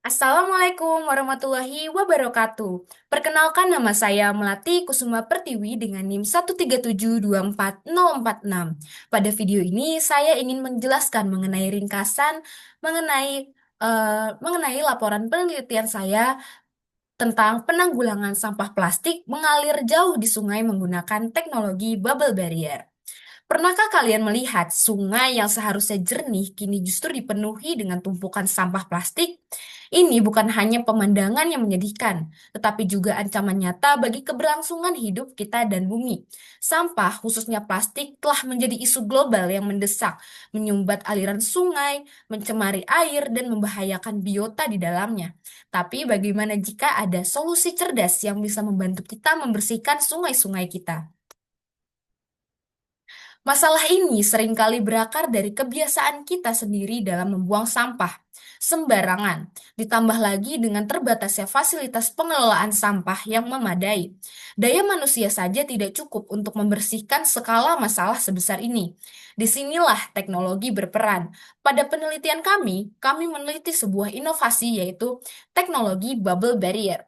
Assalamualaikum warahmatullahi wabarakatuh. Perkenalkan nama saya Melati Kusuma Pertiwi dengan NIM 137240046. Pada video ini saya ingin menjelaskan mengenai ringkasan mengenai mengenai laporan penelitian saya tentang penanggulangan sampah plastik mengalir jauh di sungai menggunakan teknologi bubble barrier. Pernahkah kalian melihat sungai yang seharusnya jernih kini justru dipenuhi dengan tumpukan sampah plastik? Ini bukan hanya pemandangan yang menyedihkan, tetapi juga ancaman nyata bagi keberlangsungan hidup kita dan bumi. Sampah, khususnya plastik, telah menjadi isu global yang mendesak, menyumbat aliran sungai, mencemari air, dan membahayakan biota di dalamnya. Tapi bagaimana jika ada solusi cerdas yang bisa membantu kita membersihkan sungai-sungai kita? Masalah ini seringkali berakar dari kebiasaan kita sendiri dalam membuang sampah sembarangan, ditambah lagi dengan terbatasnya fasilitas pengelolaan sampah yang memadai. Daya manusia saja tidak cukup untuk membersihkan skala masalah sebesar ini. Disinilah teknologi berperan. Pada penelitian kami meneliti sebuah inovasi yaitu teknologi bubble barrier.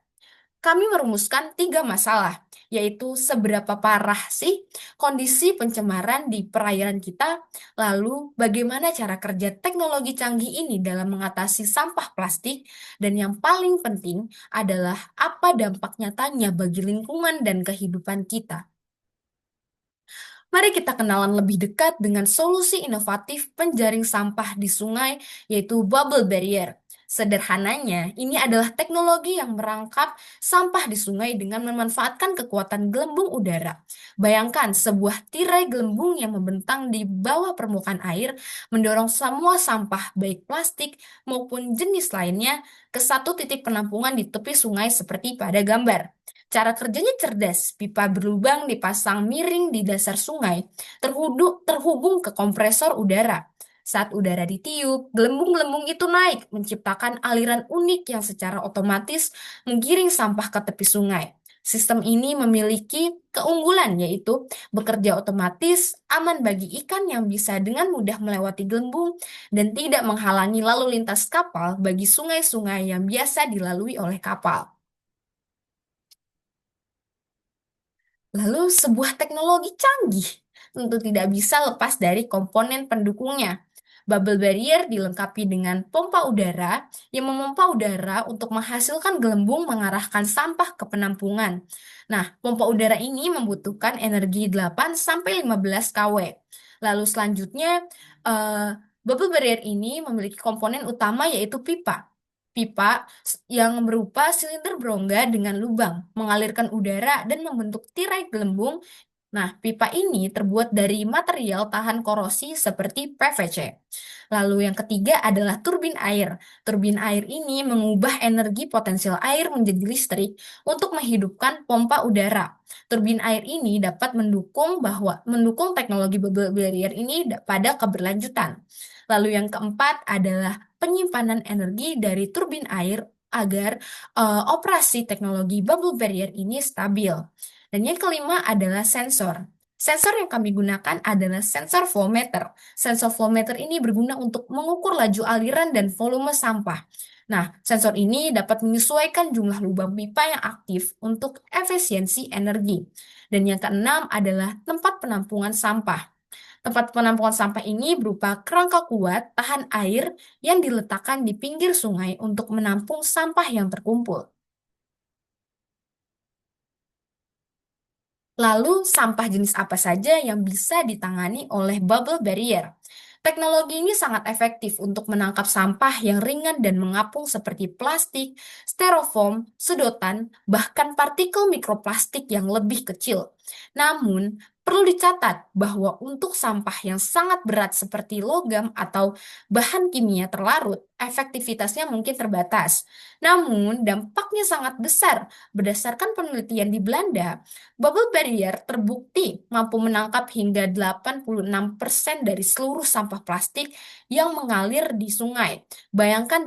Kami merumuskan tiga masalah, yaitu seberapa parah sih kondisi pencemaran di perairan kita, lalu bagaimana cara kerja teknologi canggih ini dalam mengatasi sampah plastik, dan yang paling penting adalah apa dampak nyatanya bagi lingkungan dan kehidupan kita. Mari kita kenalan lebih dekat dengan solusi inovatif penjaring sampah di sungai, yaitu bubble barrier. Sederhananya, ini adalah teknologi yang merangkap sampah di sungai dengan memanfaatkan kekuatan gelembung udara. Bayangkan sebuah tirai gelembung yang membentang di bawah permukaan air, mendorong semua sampah, baik plastik maupun jenis lainnya, ke satu titik penampungan di tepi sungai seperti pada gambar. Cara kerjanya cerdas, pipa berlubang dipasang miring di dasar sungai, terhubung ke kompresor udara. Saat udara ditiup, gelembung-gelembung itu naik, menciptakan aliran unik yang secara otomatis menggiring sampah ke tepi sungai. Sistem ini memiliki keunggulan yaitu bekerja otomatis, aman bagi ikan yang bisa dengan mudah melewati gelembung, dan tidak menghalangi lalu lintas kapal bagi sungai-sungai yang biasa dilalui oleh kapal. Lalu sebuah teknologi canggih tentu tidak bisa lepas dari komponen pendukungnya. Bubble barrier dilengkapi dengan pompa udara yang memompa udara untuk menghasilkan gelembung mengarahkan sampah ke penampungan. Nah, pompa udara ini membutuhkan energi 8 sampai 15 kW. Lalu selanjutnya, eh, bubble barrier ini memiliki komponen utama yaitu pipa. Pipa yang berupa silinder berongga dengan lubang, mengalirkan udara dan membentuk tirai gelembung. Nah, pipa ini terbuat dari material tahan korosi seperti PVC. Lalu yang ketiga adalah turbin air. Turbin air ini mengubah energi potensial air menjadi listrik untuk menghidupkan pompa udara. Turbin air ini dapat mendukung teknologi bubble barrier ini pada keberlanjutan. Lalu yang keempat adalah penyimpanan energi dari turbin air agar operasi teknologi bubble barrier ini stabil. Dan yang kelima adalah sensor. Sensor yang kami gunakan adalah sensor flow meter. Sensor flow meter ini berguna untuk mengukur laju aliran dan volume sampah. Nah, sensor ini dapat menyesuaikan jumlah lubang pipa yang aktif untuk efisiensi energi. Dan yang keenam adalah tempat penampungan sampah. Tempat penampungan sampah ini berupa kerangka kuat tahan air yang diletakkan di pinggir sungai untuk menampung sampah yang terkumpul. Lalu, sampah jenis apa saja yang bisa ditangani oleh bubble barrier? Teknologi ini sangat efektif untuk menangkap sampah yang ringan dan mengapung seperti plastik, styrofoam, sedotan, bahkan partikel mikroplastik yang lebih kecil. Namun, perlu dicatat bahwa untuk sampah yang sangat berat seperti logam atau bahan kimia terlarut, efektivitasnya mungkin terbatas. Namun, dampaknya sangat besar. Berdasarkan penelitian di Belanda, bubble barrier terbukti mampu menangkap hingga 86% dari seluruh sampah plastik yang mengalir di sungai. Bayangkan,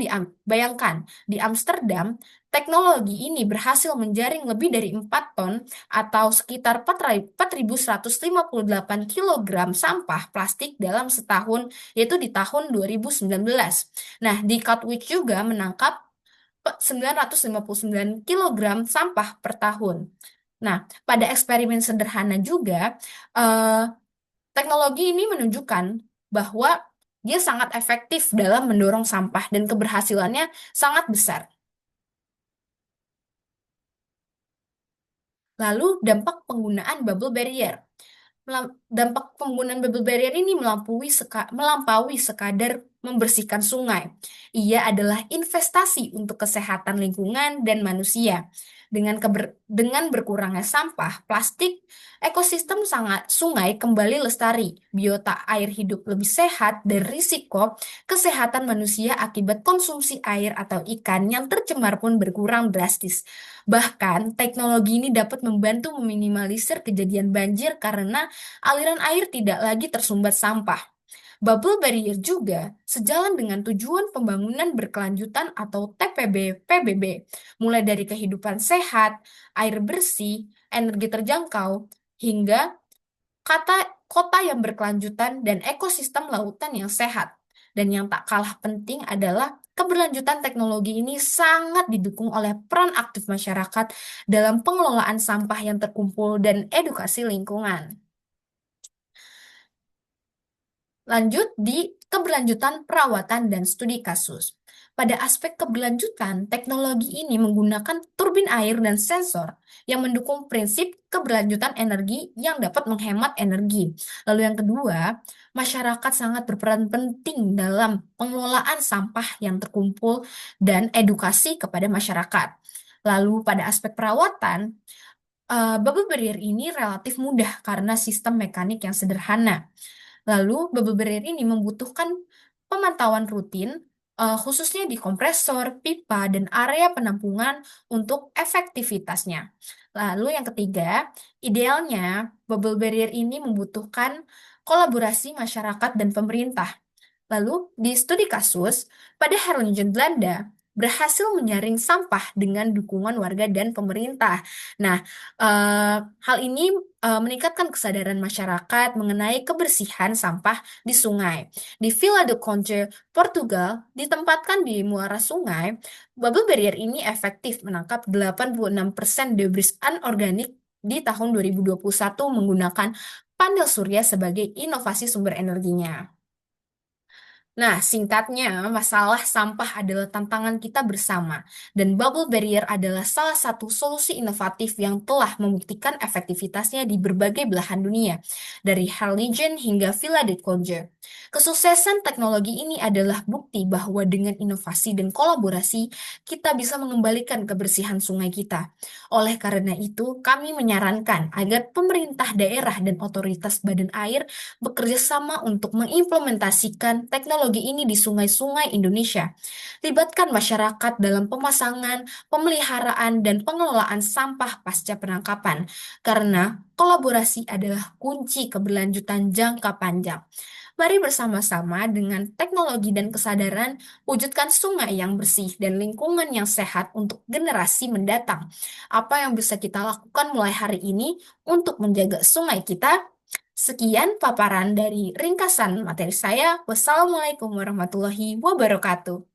di Amsterdam, teknologi ini berhasil menjaring lebih dari 4 ton atau sekitar 4.158 kilogram sampah plastik dalam setahun, yaitu di tahun 2019. Nah, di Katwijk juga menangkap 959 kilogram sampah per tahun. Nah, pada eksperimen sederhana juga, eh, teknologi ini menunjukkan bahwa dia sangat efektif dalam mendorong sampah dan keberhasilannya sangat besar. Lalu, dampak penggunaan bubble barrier. Dampak penggunaan bubble barrier ini melampaui sekadar membersihkan sungai. Ia adalah investasi untuk kesehatan lingkungan dan manusia. Dengan berkurangnya sampah plastik, ekosistem sangat sungai kembali lestari, biota air hidup lebih sehat, dan risiko kesehatan manusia akibat konsumsi air atau ikan yang tercemar pun berkurang drastis. Bahkan, teknologi ini dapat membantu meminimalisir kejadian banjir karena aliran air tidak lagi tersumbat sampah. Bubble barrier juga sejalan dengan tujuan pembangunan berkelanjutan atau TPB-PBB, mulai dari kehidupan sehat, air bersih, energi terjangkau, hingga kota yang berkelanjutan dan ekosistem lautan yang sehat. Dan yang tak kalah penting adalah keberlanjutan teknologi ini sangat didukung oleh peran aktif masyarakat dalam pengelolaan sampah yang terkumpul dan edukasi lingkungan. Lanjut di keberlanjutan perawatan dan studi kasus. Pada aspek keberlanjutan, teknologi ini menggunakan turbin air dan sensor yang mendukung prinsip keberlanjutan energi yang dapat menghemat energi. Lalu yang kedua, masyarakat sangat berperan penting dalam pengelolaan sampah yang terkumpul dan edukasi kepada masyarakat. Lalu pada aspek perawatan, bubble barrier ini relatif mudah karena sistem mekanik yang sederhana. Lalu, bubble barrier ini membutuhkan pemantauan rutin, khususnya di kompresor, pipa, dan area penampungan untuk efektivitasnya. Lalu yang ketiga, idealnya bubble barrier ini membutuhkan kolaborasi masyarakat dan pemerintah. Lalu, di studi kasus, pada Harlingen, Belanda, berhasil menyaring sampah dengan dukungan warga dan pemerintah. Nah, hal ini meningkatkan kesadaran masyarakat mengenai kebersihan sampah di sungai. Di Vila do Conde, Portugal, ditempatkan di muara sungai, bubble barrier ini efektif menangkap 86% debris anorganik di tahun 2021 menggunakan panel surya sebagai inovasi sumber energinya. Nah, singkatnya, masalah sampah adalah tantangan kita bersama, dan bubble barrier adalah salah satu solusi inovatif yang telah membuktikan efektivitasnya di berbagai belahan dunia, dari Harlingen hingga Villa de Conde. Kesuksesan teknologi ini adalah bukti bahwa dengan inovasi dan kolaborasi, kita bisa mengembalikan kebersihan sungai kita. Oleh karena itu, kami menyarankan agar pemerintah daerah dan otoritas badan air bekerja sama untuk mengimplementasikan teknologi ini di sungai-sungai Indonesia. Libatkan masyarakat dalam pemasangan, pemeliharaan, dan pengelolaan sampah pasca penangkapan, karena kolaborasi adalah kunci keberlanjutan jangka panjang. Mari bersama-sama dengan teknologi dan kesadaran wujudkan sungai yang bersih dan lingkungan yang sehat untuk generasi mendatang. Apa yang bisa kita lakukan mulai hari ini untuk menjaga sungai kita? Sekian paparan dari ringkasan materi saya. Wassalamualaikum warahmatullahi wabarakatuh.